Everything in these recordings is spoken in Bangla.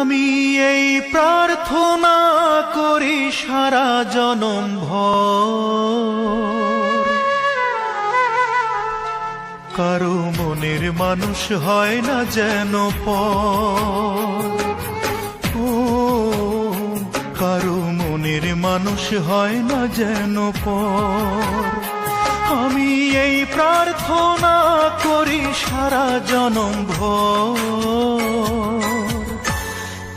আমি এই প্রার্থনা করি সারা জনম ভর, কারো মনের মানুষ হয় না যেন পর। ও কারো মনের মানুষ হয় না যেন পর। আমি এই প্রার্থনা করি সারা জনম ভর,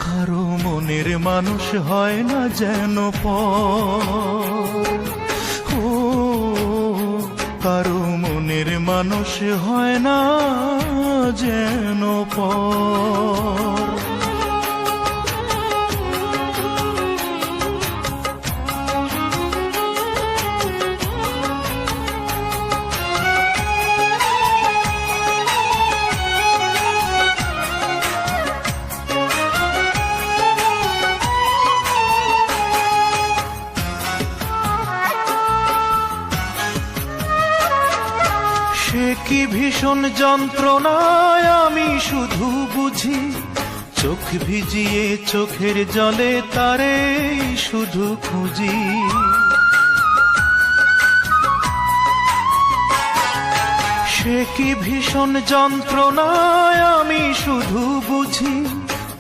কারো মনের মানুষ হয় না যেন পর। ও কারো মনের মানুষ হয় না যেন পর। সে কি ভীষণ যন্ত্রণায় আমি শুধু বুঝি, চোখ ভিজিয়ে চোখের জলে তারে শুধু খুঁজি। সে কি ভীষণ যন্ত্রণায় আমি শুধু বুঝি,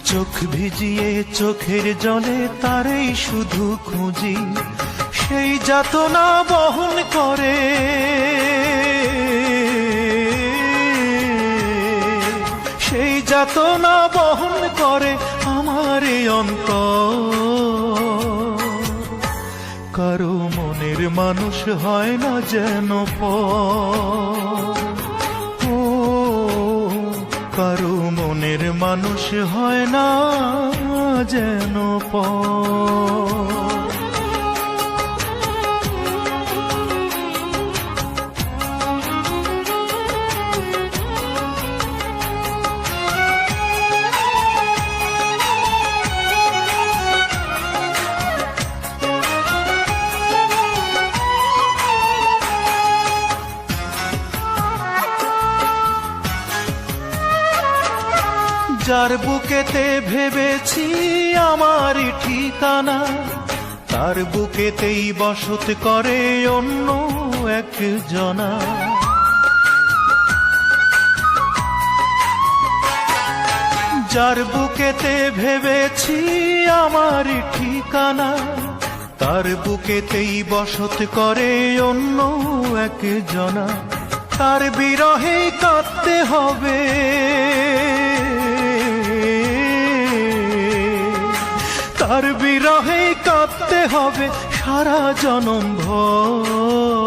চোখ ভিজিয়ে চোখের জলে তারে শুধু খুঁজি। সেই যাতনা বহন করে, সেই যাতনা বহন করে আমার অন্তর। কারো মনের মানুষ হয় না যেন পর। ও কারো মনের মানুষ হয় না যেন পর। যার বুকেতে ভেবেছি আমারই ঠিকানা, তার বুকেতেই বসত করে অন্য একজনা। যার বুকেতে ভেবেছি আমারই ঠিকানা, তার বুকেতেই বসত করে অন্য একজনা। তার বিরহে কাঁদতে হবে, তার বিরহে কাঁদতে হবে সারা জনম ভর।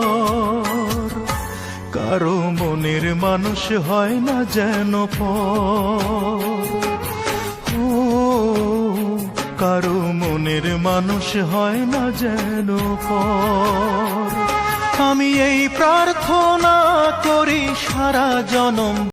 কারো মনের মানুষ হয় না যেন পর। ও কারো মনের মানুষ হয় না যেন পর। আমি এই প্রার্থনা করি সারা জনম